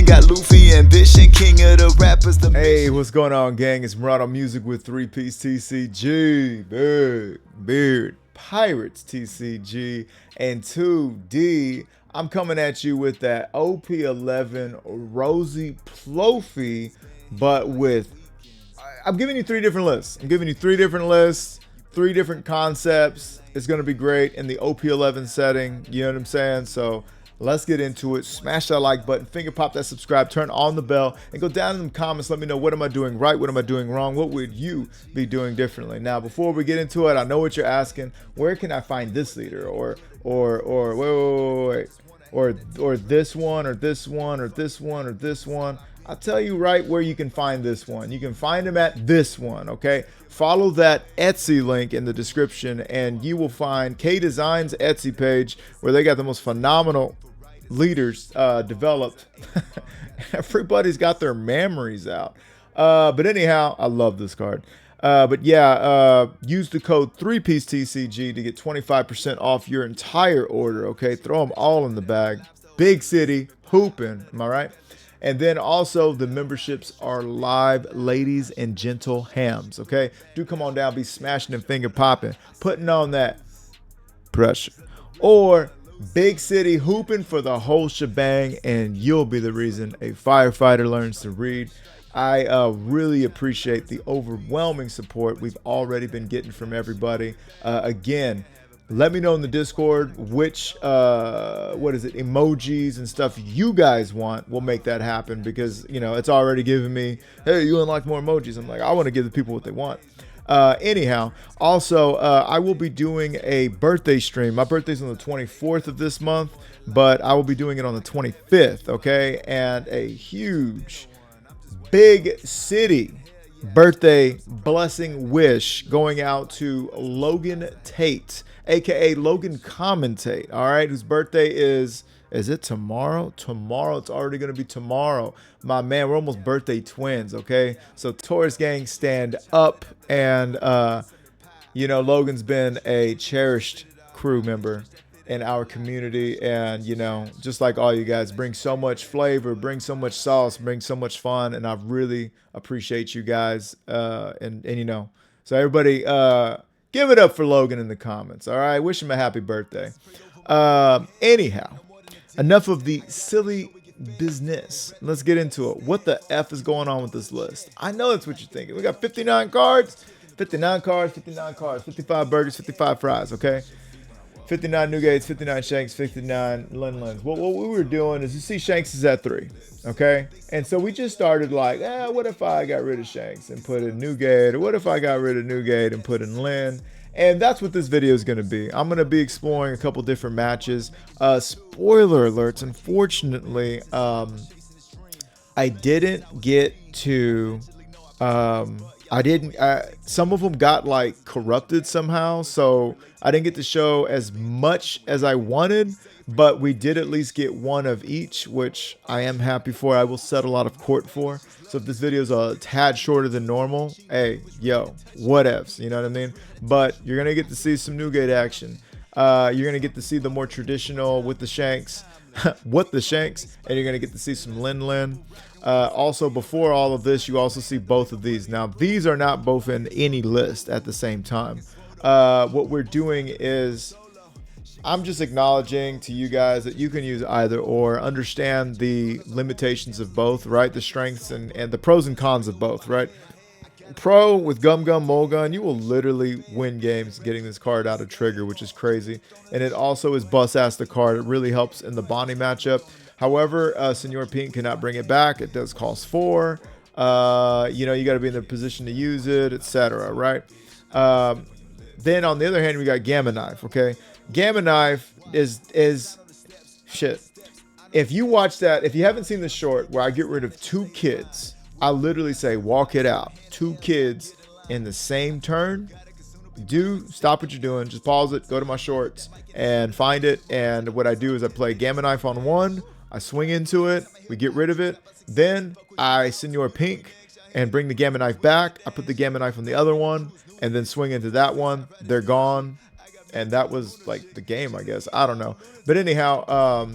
King, got Luffy ambition, king of the rappers. Hey, what's going on, gang? It's Murado Music with 3-Piece TCG, Big Beard Pirates TCG, and 2D. I'm coming at you with that OP-11 Rosi Ploffy, but I'm giving you three different lists. Three different concepts. It's going to be great in the OP-11 setting. You know what I'm saying? So let's get into it. Smash that like button, finger pop that subscribe, turn on the bell, and go down in the comments. Let me know, what am I doing right? What am I doing wrong? What would you be doing differently? Now, before we get into it, I know what you're asking. Where can I find this leader? Or this one, or this one, or this one, or this one. I'll tell you right where you can find this one. You can find him at this one, okay? Follow that Etsy link in the description, and you will find K Design's Etsy page, where they got the most phenomenal leaders developed. Everybody's got their memories out. But anyhow, I love this card. But yeah, use the code 3-Piece TCG to get 25% off your entire order, okay? Throw them all in the bag. Big city, hooping, am I right? And then also the memberships are live, ladies and gentle hams, okay? Do come on down, be smashing and finger popping, putting on that pressure. Or big city hooping for the whole shebang, and you'll be the reason a firefighter learns to read. I really appreciate the overwhelming support we've already been getting from everybody. Again, let me know in the Discord which emojis and stuff you guys want. We'll make that happen, because you know it's already giving me, hey, you unlock more emojis. I'm like, I want to give the people what they want. Anyhow, also I will be doing a birthday stream. My birthday's on the 24th of this month, but I will be doing it on the 25th, okay? And a huge big city birthday blessing wish going out to Logan Tate, aka Logan Commentate, all right, whose birthday is it tomorrow? Tomorrow, it's already going to be tomorrow. My man, we're almost birthday twins, okay? So Taurus gang, stand up. And you know, Logan's been a cherished crew member in our community, and you know, just like all you guys, bring so much flavor, bring so much sauce, bring so much fun, and I really appreciate you guys. And you know, so everybody give it up for Logan in the comments, all right? Wish him a happy birthday. Anyhow, enough of the silly business. Let's get into it. What the F is going on with this list? I know that's what you're thinking. We got 59 cards, 59 cards, 59 cards, 55 burgers, 55 fries, okay? 59 Nougates, 59 Shanks, 59 Lin-Lins. What we were doing is, you see Shanks is at 3, okay? And so we just started like, what if I got rid of Shanks and put in Nougate? Or what if I got rid of Nougate and put in Lin? And that's what this video is going to be. I'm going to be exploring a couple different matches. Spoiler alerts, unfortunately, I didn't get to... some of them got like corrupted somehow, so I didn't get to show as much as I wanted, but we did at least get one of each, which I am happy for. I will settle out of court for. So if this video is a tad shorter than normal, hey, yo, whatevs, you know what I mean? But you're gonna get to see some Nougat action. You're gonna get to see the more traditional with the Shanks, with the Shanks, and you're gonna get to see some Lin-Lin. Also, before all of this, you also see both of these. Now, these are not both in any list at the same time. What we're doing is, I'm just acknowledging to you guys that you can use either or, understand the limitations of both, right? The strengths and the pros and cons of both, right? Pro with Gum Gum Mulgun, you will literally win games getting this card out of trigger, which is crazy. And it also is bust ass the card. It really helps in the bonding matchup. However, Senor Pink cannot bring it back. It does cost 4. You know, you got to be in the position to use it, etc. Right? Then on the other hand, we got Gamma Knife. Okay, Gamma Knife is shit. If you watch that, if you haven't seen the short where I get rid of 2 kids, I literally say walk it out. 2 kids in the same turn. Stop what you're doing, just pause it, go to my shorts and find it. And what I do is I play Gamma Knife on 1, I swing into it, we get rid of it, then I Senor Pink and bring the Gamma Knife back. I put the Gamma Knife on the other one and then swing into that one. They're gone. And that was like the game, I guess. I don't know. But anyhow,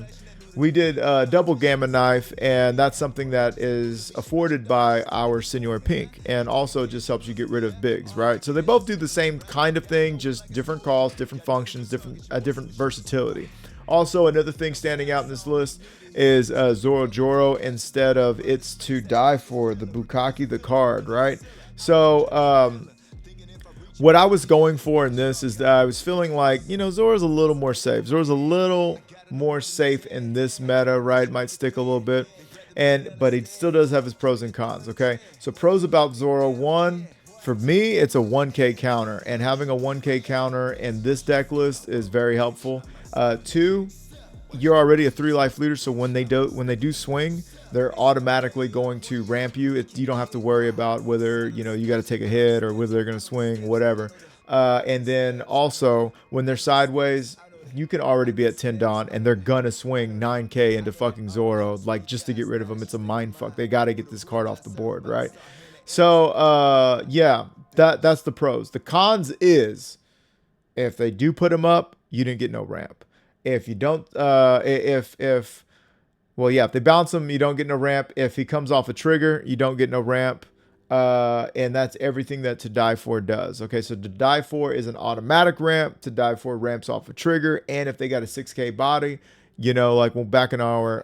we did double gamma knife, and that's something that is afforded by our Senor Pink, and also just helps you get rid of bigs, right? So they both do the same kind of thing, just different calls, different functions, different versatility. Also, another thing standing out in this list is Zoro Joro instead of It's to Die For, the Bukkake, the card, right? So what I was going for in this is that I was feeling like, Zoro's a little more safe. Zoro's a little more safe in this meta, right? Might stick a little bit, but he still does have his pros and cons. Okay, so pros about Zoro: one, for me, it's a 1K counter, and having a 1K counter in this deck list is very helpful. Two, you're already a 3 life leader, so when they do swing, they're automatically going to ramp you. You don't have to worry about whether you got to take a hit or whether they're going to swing, whatever. And then also when they're sideways, you can already be at 10 Dawn and they're gonna swing 9K into fucking Zoro, like, just to get rid of him. It's a mind fuck. They got to get this card off the board, right? So yeah, that's the pros. The cons is if they do put him up, you didn't get no ramp. If you don't, if they bounce him, you don't get no ramp. If he comes off a trigger, you don't get no ramp. And that's everything that To Die For does. Okay, so To Die For is an automatic ramp. To Die For ramps off a trigger, and if they got a 6K body, like when back in our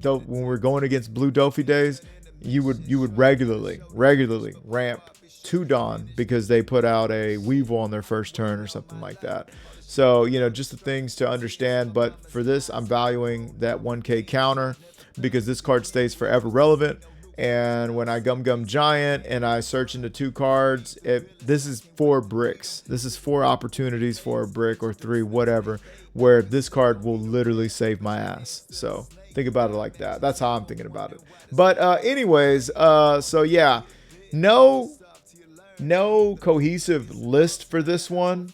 when we're going against Blue Dofi days, you would regularly ramp to Dawn because they put out a Weevil on their first turn or something like that. So just the things to understand. But for this, I'm valuing that 1K counter because this card stays forever relevant. And when I gum giant and I search into 2 cards, this is 4 bricks. This is 4 opportunities for a brick or 3, whatever, where this card will literally save my ass. So think about it like that. That's how I'm thinking about it. But anyways, so yeah, no cohesive list for this one.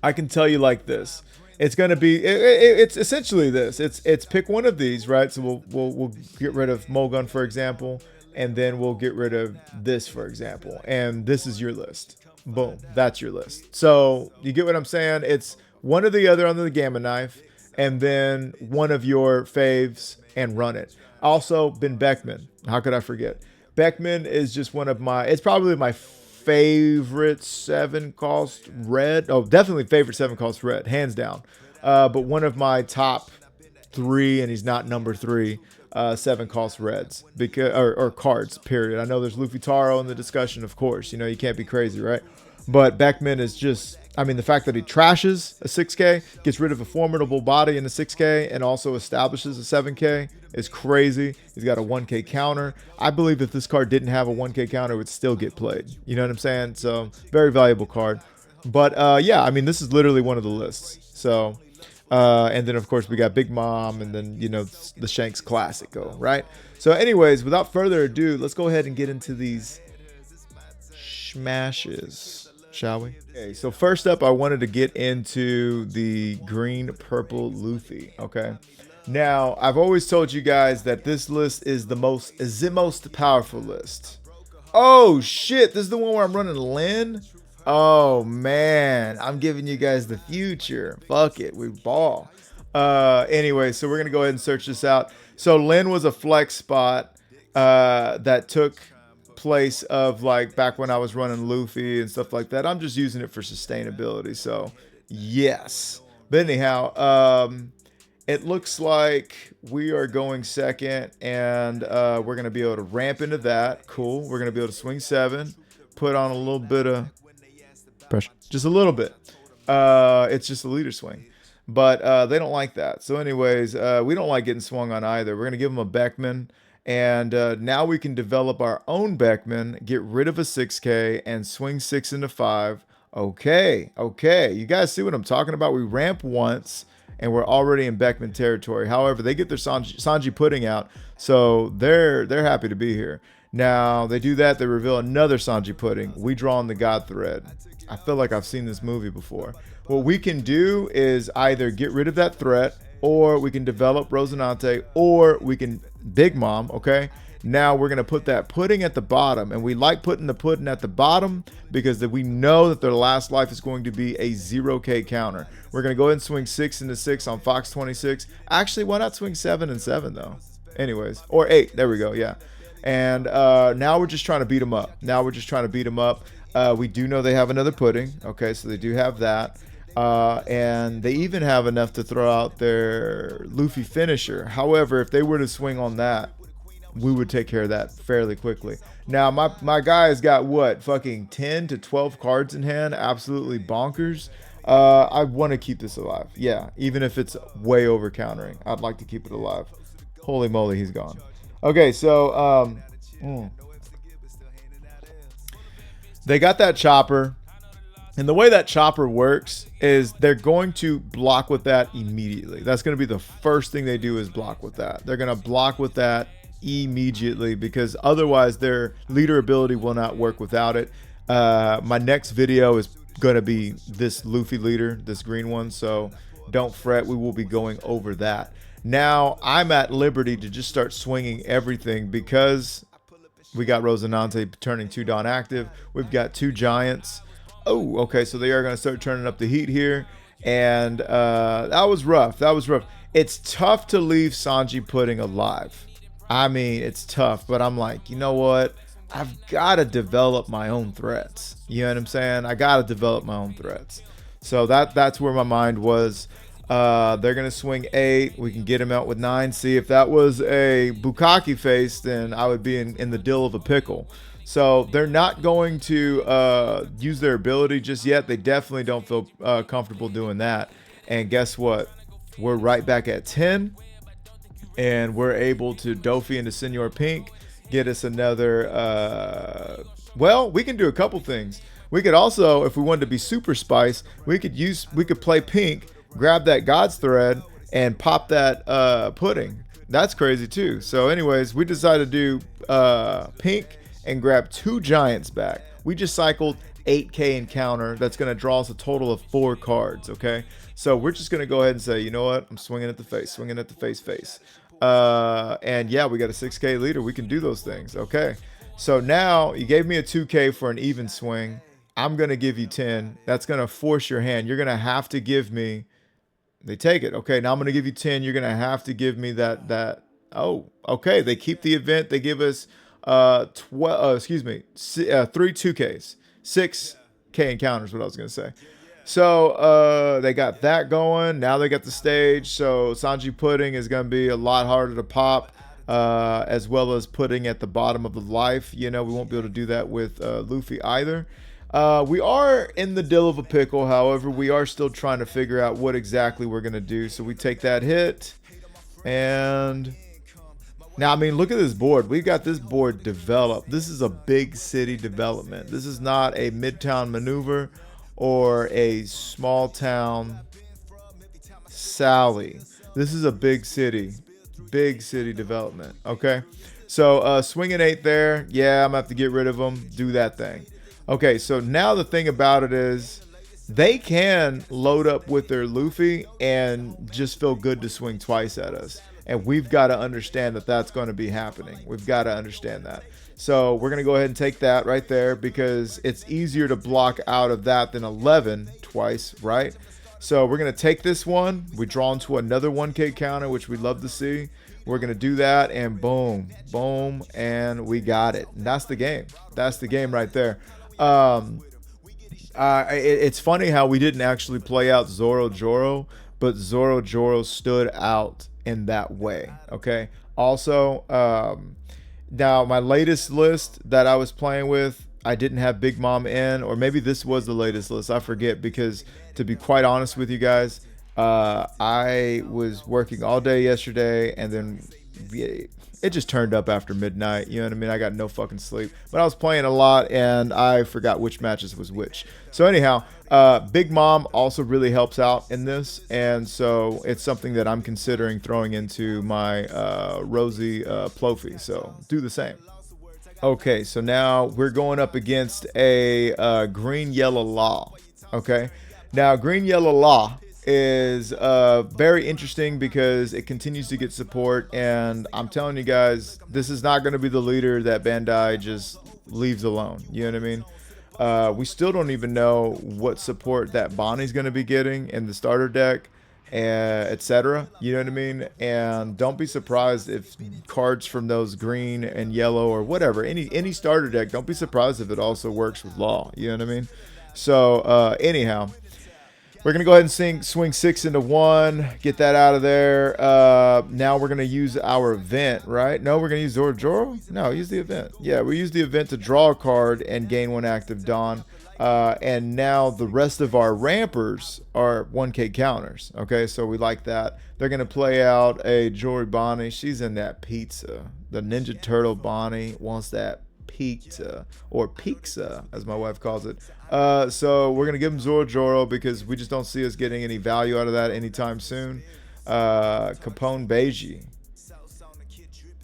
I can tell you like this. It's going to be, it's essentially this. It's pick one of these, right? So we'll get rid of Mogun, for example, and then we'll get rid of this, for example. And this is your list. Boom. That's your list. So you get what I'm saying? It's one or the other under the gamma knife, and then one of your faves and run it. Also, Ben Beckman. How could I forget? Beckman is just it's probably my favorite 7-cost red. Oh, definitely favorite 7-cost red, hands down. But one of my top 3, and he's not number 3, 7-cost reds or cards, period. I know there's Luffy Taro in the discussion, of course. You can't be crazy, right? But Beckman is just, the fact that he trashes a 6K, gets rid of a formidable body in a 6K, and also establishes a 7K is crazy. He's got a 1K counter. I believe if this card didn't have a 1K counter, it would still get played. You know what I'm saying? So very valuable card. But yeah, this is literally one of the lists. So, and then of course we got Big Mom, and then, the Shanks Classico, right? So anyways, without further ado, let's go ahead and get into these smashes, shall we? Okay, so first up, I wanted to get into the green purple Luffy. Okay, now I've always told you guys that this list is the most powerful list. Oh shit, this is the one where I'm running Lin. Oh man, I'm giving you guys the future. Fuck it, we ball. Anyway, so we're gonna go ahead and search this out. So Lin was a flex spot that took place of, like, back when I was running Luffy and stuff like that. I'm just using it for sustainability. So yes, but anyhow, it looks like we are going second, and we're gonna be able to ramp into that. Cool. We're gonna be able to swing 7, put on a little bit of pressure, just a little bit. It's just a leader swing, but they don't like that. So anyways, we don't like getting swung on either. We're gonna give them a Beckman. And now we can develop our own Beckman, get rid of a 6K, and swing 6 into 5. Okay. You guys see what I'm talking about? We ramp once, and we're already in Beckman territory. However, they get their Sanji pudding out, so they're happy to be here. Now, they do that. They reveal another Sanji pudding. We draw on the God Thread. I feel like I've seen this movie before. What we can do is either get rid of that threat, or we can develop Rosinante, or we can Big Mom, okay? Now we're going to put that pudding at the bottom, and we like putting the pudding at the bottom because we know that their last life is going to be a 0K counter. We're going to go ahead and swing 6 into 6 on Fox 26. Actually, why not swing 7 and 7 though? Anyways, or 8. There we go. Yeah. And now we're just trying to beat them up. We do know they have another pudding. Okay, so they do have that. And they even have enough to throw out their Luffy finisher. However, if they were to swing on that, we would take care of that fairly quickly. Now, my guy's got what? Fucking 10 to 12 cards in hand. Absolutely bonkers. I want to keep this alive. Yeah, even if it's way over countering, I'd like to keep it alive. Holy moly, he's gone. Okay, so they got that chopper. And the way that chopper works is they're going to block with that immediately. That's going to be the first thing they do is block with that. They're going to block with that immediately because otherwise their leader ability will not work without it. My next video is going to be this Luffy leader, this green one. So don't fret. We will be going over that. Now I'm at liberty to just start swinging everything because we got Rosinante turning 2 Dawn active. We've got 2 giants. Oh, okay. So they are going to start turning up the heat here. And that was rough. It's tough to leave Sanji Pudding alive. I mean, it's tough, but I'm like, you know what? I've got to develop my own threats. You know what I'm saying? I got to develop my own threats. So that's where my mind was. They're going to swing 8. We can get him out with 9. See, if that was a Bukkake face, then I would be in the dill of a pickle. So they're not going to use their ability just yet. They definitely don't feel comfortable doing that. And guess what? We're right back at 10. And we're able to Doffy into Senor Pink, get us another, well, we can do a couple things. We could also, if we wanted to be super spice, we could play Pink, grab that God's Thread, and pop that pudding. That's crazy too. So anyways, we decided to do Pink and grab 2 giants back. We just cycled 8K encounter. That's going to draw us a total of 4 cards, okay? So we're just going to go ahead and say, you know what? I'm swinging at the face. And yeah, we got a 6K leader. We can do those things. Okay. So now you gave me a 2K for an even swing. I'm going to give you 10. That's going to force your hand. You're going to have to give me, they take it. Okay. Now I'm going to give you 10. You're going to have to give me that. Oh, okay. They keep the event. They give us, 3 2Ks, 6K encounters, what I was going to say. So they got that going. Now they got the stage. So Sanji Pudding is going to be a lot harder to pop, as well as putting at the bottom of the life. You know, we won't be able to do that with Luffy either. We are in the dill of a pickle. However, we are still trying to figure out what exactly we're going to do. So we take that hit. And now, I mean, look at this board. We've got this board developed. This is a big city development. This is not a midtown maneuver or a small town Sally. This is a big city development. Okay, so swinging 8 there. Yeah, I'm gonna have to get rid of them. Do that thing. Okay, so now the thing about it is they can load up with their Luffy and just feel good to swing twice at us. And we've got to understand that that's going to be happening. We've got to understand that. So we're going to go ahead and take that right there because it's easier to block out of that than 11 twice, right? So we're going to take this one. We draw into another 1K counter, which we'd love to see. We're going to do that and boom, boom, and we got it. And that's the game. That's the game right there. It's funny how we didn't actually play out Zoro Joro, but Zoro Joro stood out in that way. Okay. Also, now my latest list that I was playing with, I didn't have Big Mom in, or maybe this was the latest list. I forget, because to be quite honest with you guys, I was working all day yesterday, and then it just turned up after midnight. You know what I mean? I got no fucking sleep, but I was playing a lot and I forgot which matches was which. So anyhow, Big Mom also really helps out in this. And so it's something that I'm considering throwing into my Rosi Ploffy. So do the same. Okay, so now we're going up against a green yellow law. Okay, now green yellow law is very interesting because it continues to get support, and I'm telling you guys, this is not going to be the leader that Bandai just leaves alone. You know what I mean? We still don't even know what support that Bonnie's going to be getting in the starter deck, etc. You know what I mean? And don't be surprised if cards from those green and yellow or whatever, any starter deck, don't be surprised if it also works with Law. You know what I mean? So anyhow, we're going to go ahead and swing 6 into 1. Get that out of there. Now we're going to use our event, right? No, we're going to use Zoro? No, use the event. Yeah, we use the event to draw a card and gain 1 active Dawn. And now the rest of our rampers are 1K counters. Okay, so we like that. They're going to play out a Jory Bonnie. She's in that pizza. The Ninja Turtle Bonnie wants that pizza, or pizza as my wife calls it. So we're gonna give him Zoro because we just don't see us getting any value out of that anytime soon. Capone Beiji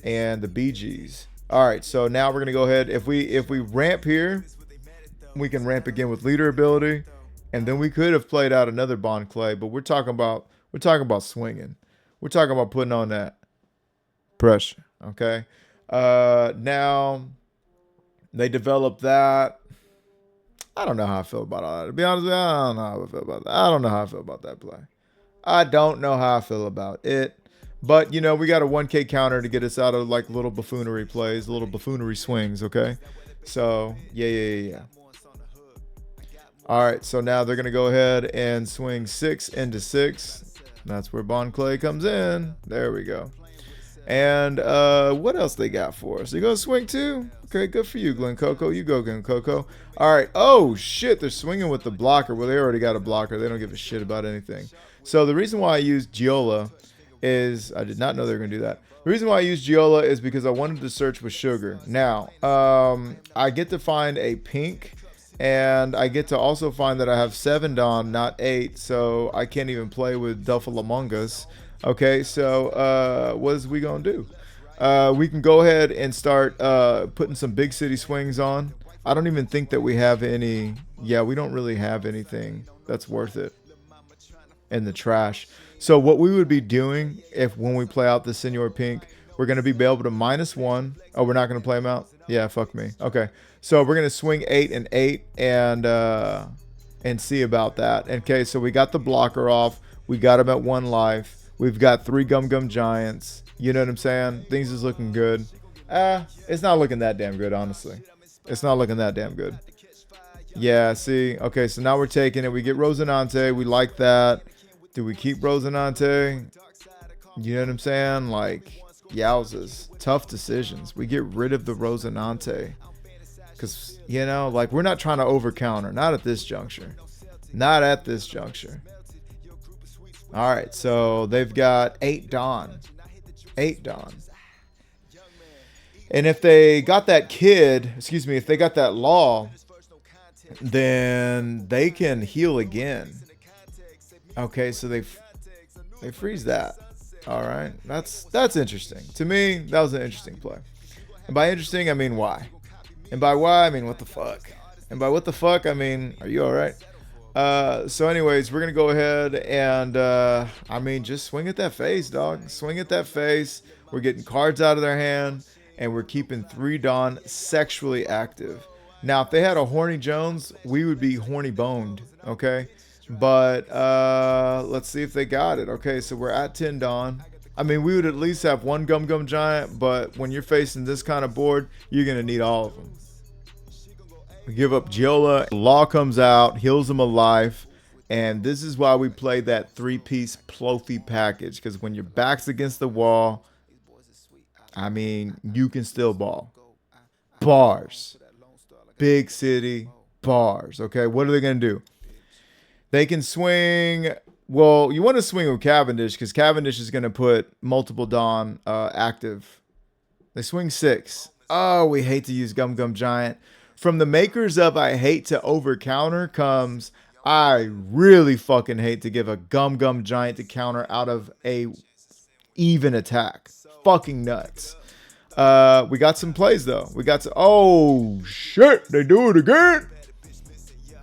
and the BGs. All right, so now we're gonna go ahead. If we ramp here, we can ramp again with leader ability, and then we could have played out another Bon Clay, but we're talking about swinging. We're talking about putting on that pressure. Okay. Now they developed that. I don't know how I feel about all that. To be honest with you, I don't know how I feel about that. I don't know how I feel about that play. I don't know how I feel about it. But, you know, we got a 1K counter to get us out of, like, little buffoonery plays, little buffoonery swings, okay? So, yeah. All right, so now they're going to go ahead and swing 6 into 6. That's where Bon Clay comes in. There we go. And what else they got for us? They gonna swing 2? Okay, good for you, Glen Coco. You go, Glen Coco. All right. Oh shit, they're swinging with the blocker. Well, they already got a blocker. They don't give a shit about anything. So the reason why I used Giola is I did not know they were gonna do that. The reason why I used Giola is because I wanted to search with sugar. Now, I get to find a pink, and I get to also find that I have 7 Dawn, not 8. So I can't even play with Duffel Among Us. Okay, so what is we gonna do? We can go ahead and start putting some big city swings on. I don't even think that we have any. Yeah, we don't really have anything that's worth it in the trash. So what we would be doing when we play out the Senor Pink, we're gonna be able to -1. Oh, we're not gonna play him out? Yeah, fuck me. Okay, so we're gonna swing 8 and 8 and see about that. Okay, so we got the blocker off. We got him at 1 life. We've got 3 Gum Gum Giants. You know what I'm saying? Things is looking good. It's not looking that damn good, honestly. It's not looking that damn good. Yeah, see? Okay, so now we're taking it. We get Rosinante. We like that. Do we keep Rosinante? You know what I'm saying? Like, yowzas. Tough decisions. We get rid of the Rosinante. Because, you know, like, we're not trying to over-counter. Not at this juncture. Not at this juncture. All right, so they've got 8 Dawn. 8 Dawn. And if they got that kid, if they got that Law, then they can heal again. Okay, so they freeze that. All right, that's interesting. To me, that was an interesting play. And by interesting, I mean why. And by why, I mean what the fuck. And by what the fuck, I mean, are you all right? So anyways, we're gonna go ahead and I mean, just swing at that face, dog. Swing at that face. We're getting cards out of their hand, and we're keeping 3 Dawn sexually active. Now, if they had a Horny Jones, we would be horny boned, okay? But let's see if they got it. Okay, so we're at 10 Dawn. I mean, we would at least have 1 Gum Gum Giant, but when you're facing this kind of board, you're gonna need all of them. We give up Giola. Law comes out, heals him alive, and this is why we play that 3-piece Ploffy package, because when your back's against the wall, I mean, you can still ball. Bars. Big city bars. Okay, what are they going to do? They can swing. Well, you want to swing with Cavendish because Cavendish is going to put multiple Dawn active. They swing 6. Oh, we hate to use Gum Gum Giant. From the makers of I hate to over counter comes I really fucking hate to give a Gum Gum Giant to counter out of a even attack. Fucking nuts. We got some plays though. We got some. Oh shit! They do it again.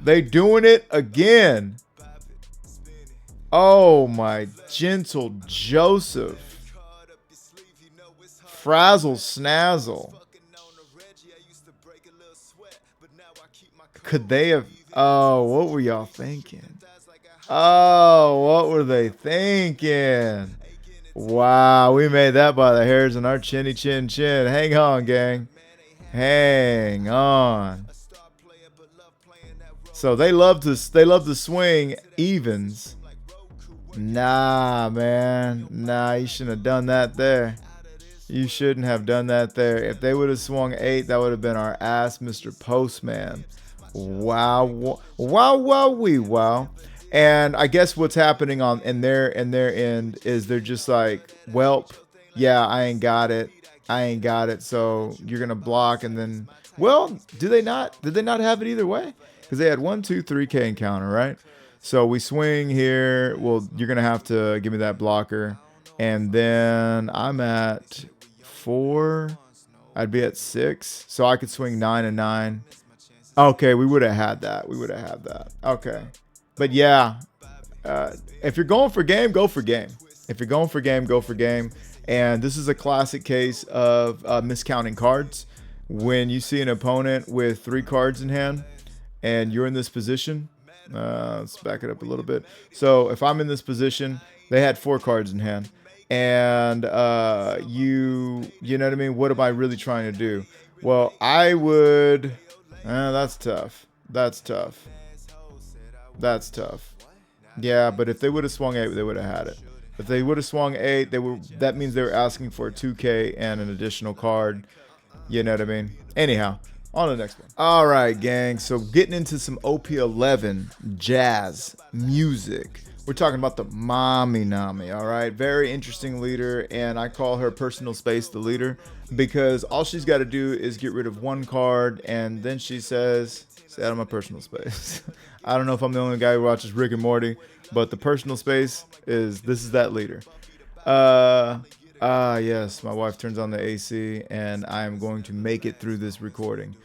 They doing it again. Oh, my gentle Joseph. Frazzle Snazzle. Could they have... Oh, what were y'all thinking? Oh, what were they thinking? Wow, we made that by the hairs on our chinny chin chin. Hang on, gang. Hang on. So they love to swing evens. Nah, man. Nah, you shouldn't have done that there. You shouldn't have done that there. If they would have swung 8, that would have been our ass, Mr. Postman. Wow, wow, wow, wee, wow. And I guess what's happening on in their end is they're just like, welp, yeah, I ain't got it. I ain't got it. So you're gonna block, and then, well, do they not? Did they not have it either way? Because they had 1, 2, 3K encounter, right? So we swing here. Well, you're gonna have to give me that blocker, and then I'm at 4. I'd be at 6, so I could swing 9 and 9. Okay, we would have had that. We would have had that. Okay. But yeah, if you're going for game, go for game. If you're going for game, go for game. And this is a classic case of miscounting cards. When you see an opponent with 3 cards in hand and you're in this position, let's back it up a little bit. So if I'm in this position, they had 4 cards in hand. And you know what I mean? What am I really trying to do? Well, I would... that's tough. That's tough. That's tough. Yeah, but if they would have swung 8, they would have had it. If they would have swung 8, that means they were asking for a 2K and an additional card. You know what I mean? Anyhow, on to the next one. All right, gang. So getting into some OP-11 jazz music. We're talking about the Mami Nami, all right? Very interesting leader, and I call her personal space the leader because all she's got to do is get rid of 1 card, and then she says, stay out of my personal space. I don't know if I'm the only guy who watches Rick and Morty, but the personal space this is that leader. Yes, my wife turns on the AC, and I am going to make it through this recording.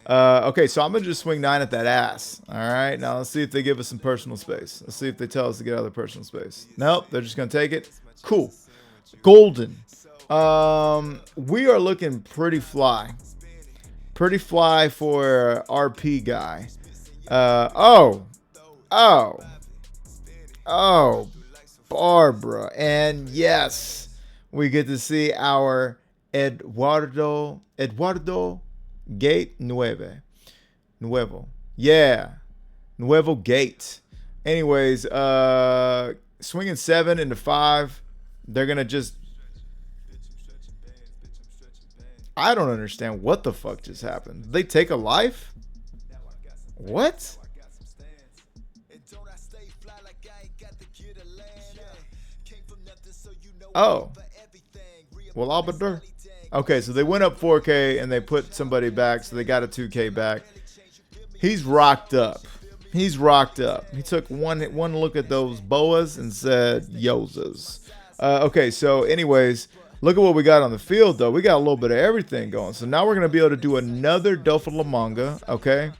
Okay, so I'm going to just swing 9 at that ass. All right, now let's see if they give us some personal space. Let's see if they tell us to get out of their personal space. Nope, they're just going to take it. Cool. Golden. We are looking pretty fly. Pretty fly for RP guy. Barbara. And yes, we get to see our Eduardo Gate Nuevo. Yeah. Nuevo Gate. Anyways, swinging 7 into 5. They're going to just... I don't understand what the fuck just happened. Did they take a life? What? Oh. Well, Albador. Okay, so they went up 4K and they put somebody back, so they got a 2K back. He's rocked up. He's rocked up. He took one look at those boas and said, Yozas. Okay, so anyways, look at what we got on the field, though. We got a little bit of everything going. So now we're going to be able to do another Dofalamonga, okay?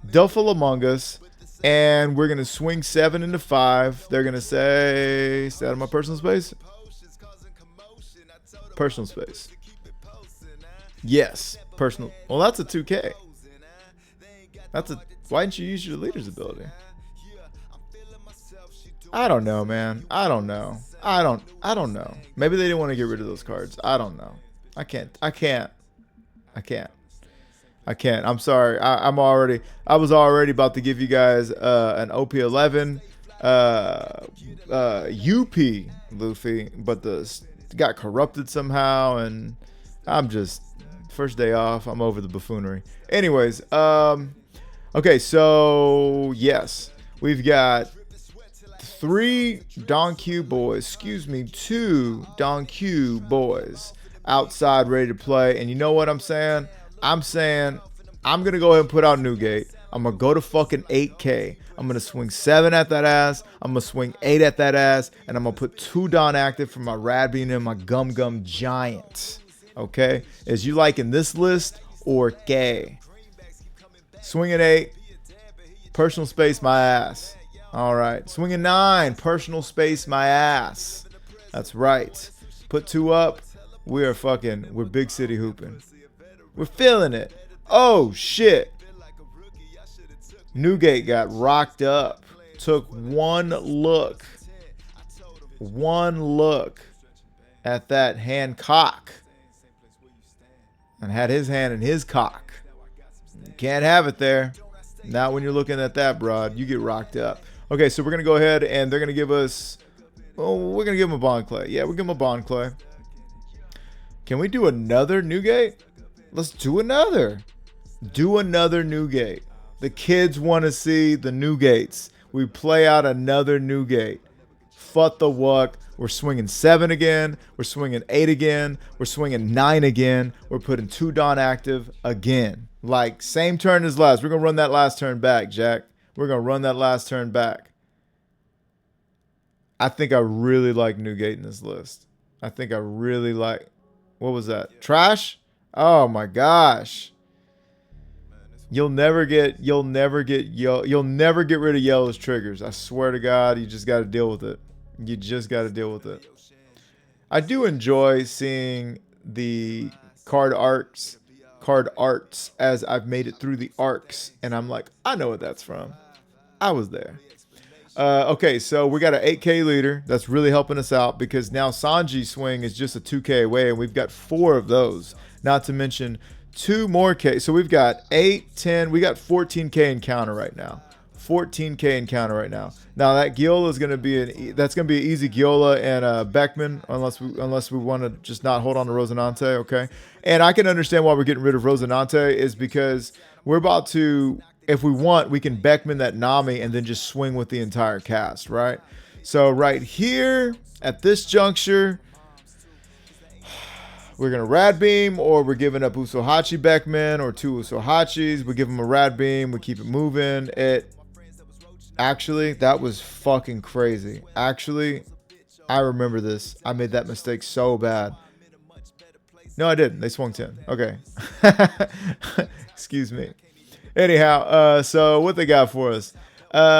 Dofalamongas, and we're going to swing 7 into 5. They're going to say, stay out of my personal space. Personal space. Yes, personal. Well, that's a 2K. That's a... Why didn't you use your leader's ability? I don't know, man. I don't know. I don't know. Maybe they didn't want to get rid of those cards. I don't know. I can't. I'm sorry. I was already about to give you guys an OP-11 UP Luffy, but got corrupted somehow, and I'm just... First day off, I'm over the buffoonery. Anyways, okay, so yes, we've got 2 Don Q boys outside ready to play. And you know what I'm saying? I'm gonna go ahead and put out Newgate. I'm gonna go to fucking 8K. I'm gonna swing 7 at that ass. I'm gonna swing 8 at that ass, and I'm gonna put 2 Don active for my Rad Bean and my Gum Gum Giant. Okay, is you liking this list or K? Swinging 8, personal space my ass. All right. Swinging 9. Personal space my ass. That's right. Put 2 up. We're big city hooping. We're feeling it. Oh, shit. Newgate got rocked up. Took one look at that Hancock and had his hand in his cock. You can't have it there. Not when you're looking at that, broad. You get rocked up. Okay, so we're going to go ahead and they're going to give us... Oh, we're going to give them a Bond Clay. Yeah, we'll give them a Bond Clay. Can we do another Newgate? Let's do another. Do another Newgate. The kids want to see the Newgates. We play out another Newgate. Fuck the wuck. We're swinging 7 again. We're swinging 8 again. We're swinging 9 again. We're putting 2 Dawn active again. Like, same turn as last. We're going to run that last turn back, Jack. We're going to run that last turn back. I think I really like Newgate in this list. I think I really like... What was that? Trash? Oh, my gosh. You'll never get rid of yellow's triggers. I swear to God, you just got to deal with it. You just got to deal with it. I do enjoy seeing the card arts as I've made it through the arcs, and I'm like, I know what that's from. I was there. Okay, so we got an 8K leader. That's really helping us out because now Sanji's swing is just a 2K away, and we've got 4 of those. Not to mention 2 more K. So we've got 8, 10. We got 14K encounter right now. 14K encounter right now. Now that Giola is going to be an easy Giola and Beckman unless we want to just not hold on to Rosinante, okay? And I can understand why we're getting rid of Rosinante is because we're about to, if we want, we can Beckman that Nami and then just swing with the entire cast, right? So right here at this juncture, we're going to Rad Beam, or we're giving up Usohachi Beckman or 2 Usohachis. We give them a Rad Beam. We keep it moving. Actually, that was fucking crazy. Actually, I remember this. I made that mistake so bad. No, I didn't. They swung 10. Okay. Excuse me. Anyhow, so what they got for us?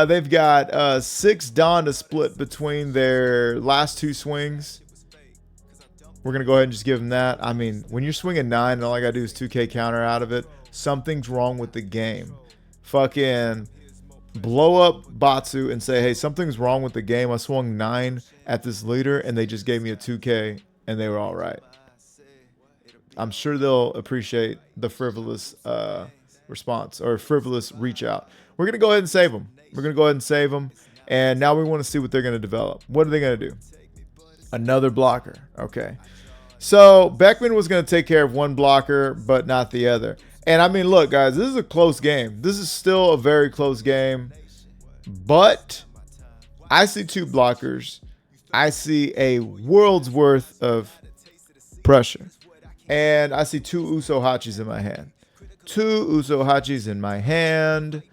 They've got 6 Dawn to split between their last 2 swings. We're going to go ahead and just give them that. I mean, when you're swinging 9 and all I got to do is 2K counter out of it, something's wrong with the game. Fucking blow up Batsu and say, hey, something's wrong with the game. I swung 9 at this leader and they just gave me a 2K and they were all right. I'm sure they'll appreciate the frivolous response or frivolous reach out. We're going to go ahead and save them. We're going to go ahead and save them. And now we want to see what they're going to develop. What are they going to do? Another blocker. Okay. So Beckman was going to take care of one blocker, but not the other. And I mean, look, guys, this is a close game. This is still a very close game. But I see 2 blockers. I see a world's worth of pressure. And I see 2 Usohachis in my hand. 2 Usohachis in my hand.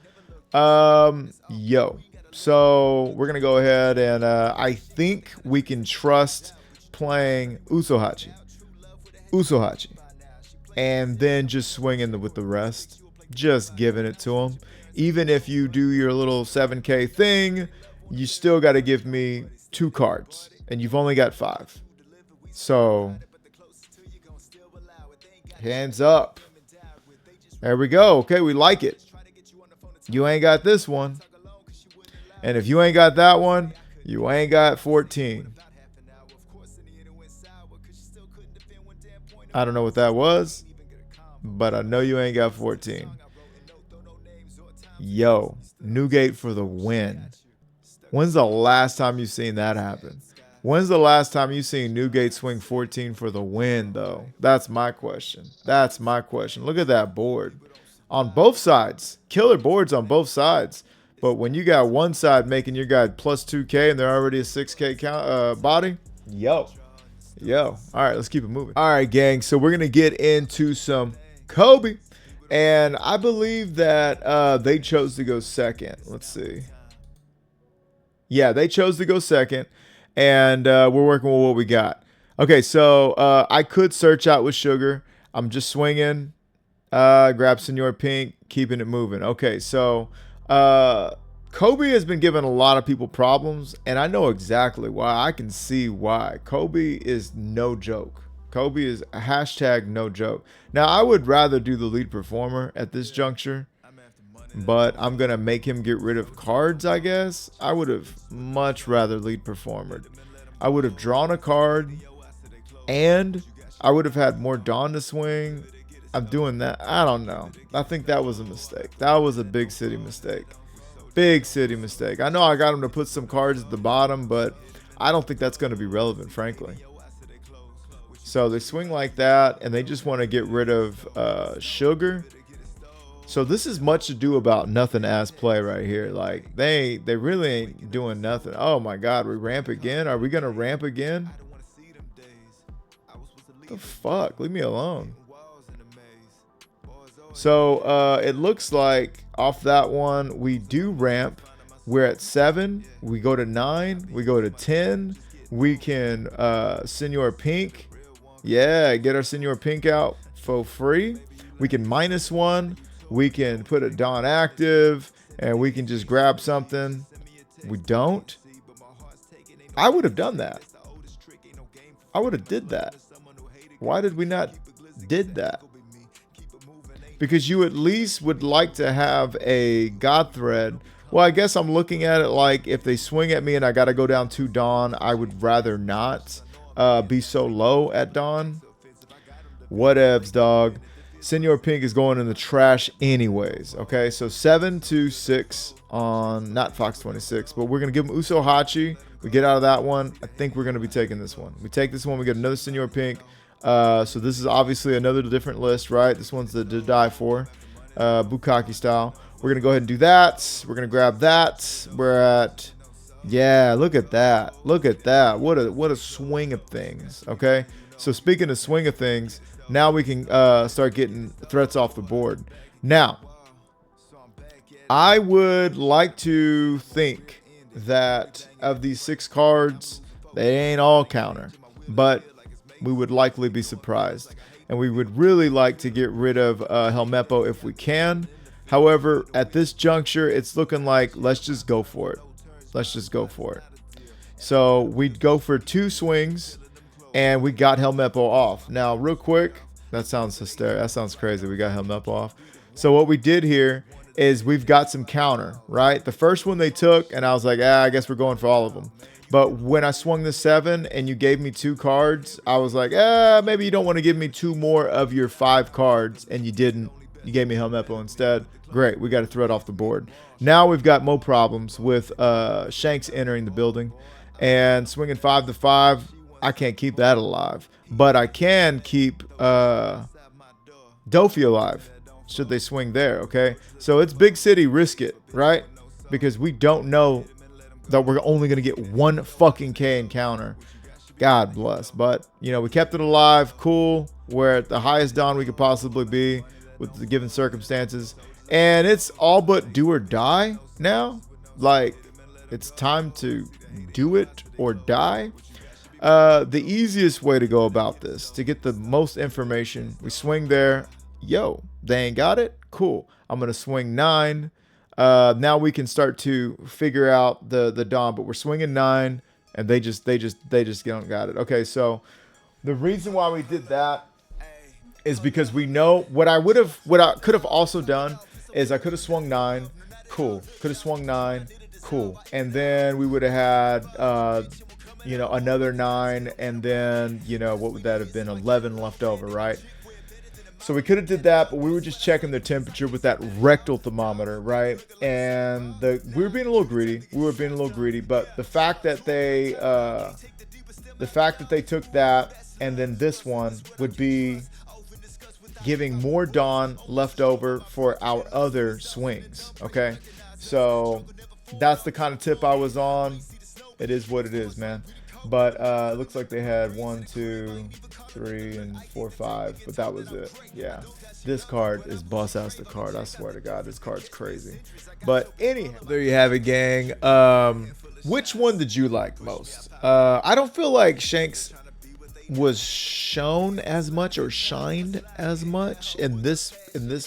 So we're going to go ahead and I think we can trust playing Usohachi. And then just swinging with the rest. Just giving it to them. Even if you do your little 7K thing, you still got to give me 2 cards. And you've only got 5. So, hands up. There we go. Okay, we like it. You ain't got this one. And if you ain't got that one, you ain't got 14. I don't know what that was, but I know you ain't got 14. Yo, Newgate for the win. When's the last time you seen that happen? When's the last time you seen Newgate swing 14 for the win, though? That's my question. That's my question. Look at that board. On both sides. Killer boards on both sides. But when you got one side making your guy plus 2K and they're already a 6K body, yo. All right, let's keep it moving. All right, gang. So we're going to get into some Koby. And I believe that they chose to go second. Let's see. Yeah, they chose to go second. And we're working with what we got. Okay, so I could search out with Sugar. I'm just swinging. Grab Senor Pink, keeping it moving. Okay, so Koby has been giving a lot of people problems, and I know exactly why. I can see why. Koby is no joke. Koby is a hashtag no joke. Now, I would rather do the lead performer at this juncture, but I'm going to make him get rid of cards, I guess. I would have much rather lead performer. I would have drawn a card, and I would have had more Dawn to swing. I'm doing that. I don't know. I think that was a mistake. That was a big city mistake. Big city mistake. I know I got him to put some cards at the bottom, but I don't think that's going to be relevant, frankly. So they swing like that, and they just want to get rid of Sugar. So this is much ado about nothing as play right here. Like, they really ain't doing nothing. Oh, my God. We ramp again? Are we going to ramp again? What the fuck? Leave me alone. So it looks like off that one, we do ramp. We're at 7. We go to 9. We go to 10. We can Senor Pink. Yeah, get our Senor Pink out for free. We can -1. We can put a Dawn active. And we can just grab something. We don't. I would have done that. I would have did that. Why did we not did that? Because you at least would like to have a God Thread. Well, I guess I'm looking at it like if they swing at me and I got to go down 2 Dawn, I would rather not be so low at Dawn. Whatevs, dog. Senor Pink is going in the trash anyways. Okay, so 7 to 6 on, not Fox 26, but we're going to give him Uso Hachi. We get out of that one. I think we're going to be taking this one. We take this one. We get another Senor Pink. So this is obviously another different list, right? This one's the to die for, Bukkake style. We're gonna go ahead and do that. We're gonna grab that. We're at, yeah, look at that. Look at that. What a swing of things. Okay. So speaking of swing of things, now we can start getting threats off the board. Now, I would like to think that of these 6 cards, they ain't all counter, but we would likely be surprised. And we would really like to get rid of Helmeppo if we can. However, at this juncture, it's looking like let's just go for it. Let's just go for it. So we'd go for 2 swings, and we got Helmeppo off. Now, real quick, that sounds hysterical. That sounds crazy. We got Helmeppo off. So what we did here is we've got some counter, right? The first one they took, and I was like, I guess we're going for all of them. But when I swung the 7 and you gave me 2 cards, I was like, maybe you don't want to give me 2 more of your 5 cards, and you didn't. You gave me Helmeppo instead. Great, we got a threat off the board. Now we've got more problems with Shanks entering the building. And swinging 5 to 5, I can't keep that alive. But I can keep Dofi alive, should they swing there, okay? So it's big city, risk it, right? Because we don't know that we're only going to get 1 fucking K encounter. God bless. But, you know, we kept it alive. Cool. We're at the highest Dawn we could possibly be with the given circumstances. And it's all but do or die now. Like, it's time to do it or die. The easiest way to go about this, to get the most information, we swing there. Yo, they ain't got it? Cool. I'm going to swing 9. Now we can start to figure out the Dawn, but we're swinging 9, and they just don't got it. Okay, so the reason why we did that is because we know what I could have also done is I could have swung 9, cool. Could have swung 9, cool, and then we would have had you know, another 9, and then, you know, what would that have been? 11 left over, right? So we could have did that, but we were just checking the temperature with that rectal thermometer, right? And we were being a little greedy. But the fact that they took that, and then this one would be giving more Dawn left over for our other swings. Okay, so that's the kind of tip I was on. It is what it is, man. But it looks like they had 1, 2, 3, and 4, 5, but that was it. Yeah, this card is boss ass the card. I swear to God, this card's crazy. But anyhow, there you have it, gang. Which one did you like most? I don't feel like Shanks was shown as much or shined as much in this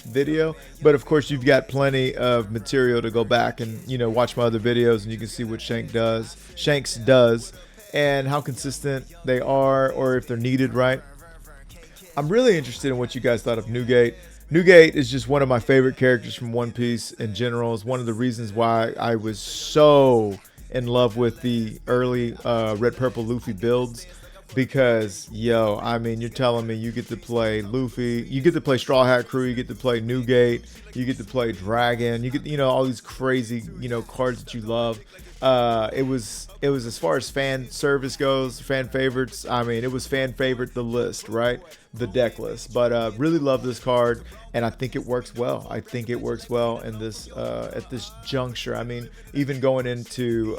video, but of course you've got plenty of material to go back and, you know, watch my other videos, and you can see what Shanks does and how consistent they are, or if they're needed right. I'm really interested in what you guys thought of Newgate. Newgate is just one of my favorite characters from One Piece in general. It's one of the reasons why I was so in love with the early Red Purple Luffy builds, because yo, I mean, you're telling me you get to play Luffy, you get to play Straw Hat Crew, you get to play Newgate, you get to play Dragon, you get, you know, all these crazy, you know, cards that you love. It was as far as fan service goes, fan favorites. I mean, it was fan favorite the list, right? The deck list. But really love this card, and I think it works well. I think it works well in this at this juncture. I mean, even going into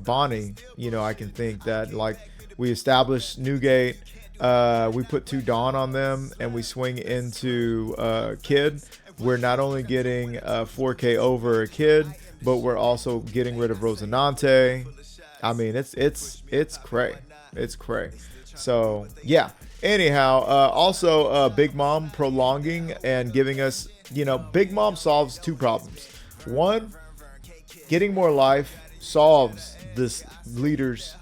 Bonnie, you know, I can think that, like, we established Newgate, we put 2 Dawn on them, and we swing into Kid. We're not only getting 4K over a Kid, but we're also getting rid of Rosinante. I mean, it's cray. It's cray. So yeah. Anyhow, also Big Mom prolonging and giving us, you know, Big Mom solves 2 problems. One, getting more life solves this leader's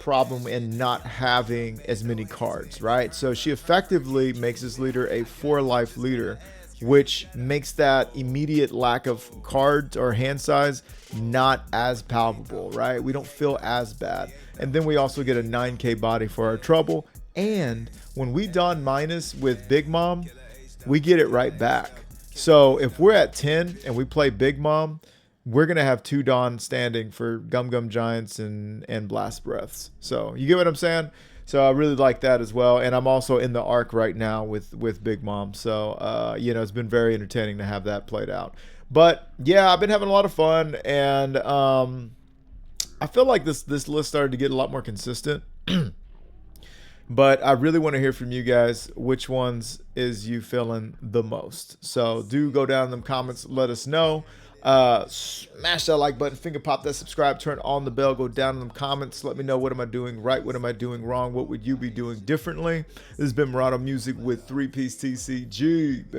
problem in not having as many cards, right? So she effectively makes this leader a 4-life leader, which makes that immediate lack of cards or hand size not as palpable, right? We don't feel as bad. And then we also get a 9K body for our trouble. And when we Dawn minus with Big Mom, we get it right back. So if we're at 10 and we play Big Mom, we're going to have 2 Dawn standing for Gum Gum Giants and Blast Breaths. So you get what I'm saying? So I really like that as well. And I'm also in the arc right now with Big Mom. So, you know, it's been very entertaining to have that played out. But yeah, I've been having a lot of fun. And I feel like this list started to get a lot more consistent. But I really want to hear from you guys. Which ones is you feeling the most? So do go down in the comments. Let us know. Smash that like button, finger pop that subscribe, turn on the bell, go down in the comments, let me know what am I doing right, what am I doing wrong, what would you be doing differently. This has been Murado Music with 3-Piece TCG,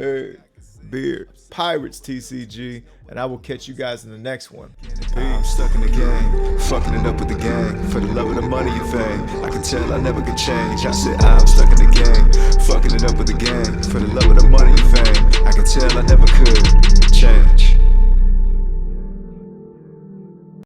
Beard Pirates TCG, and I will catch you guys in the next one. I'm stuck in the game, fucking it up with the gang. For the love of the money and fame, I can tell I never could change. I said I'm stuck in the game, fucking it up with the gang. For the love of the money and fame,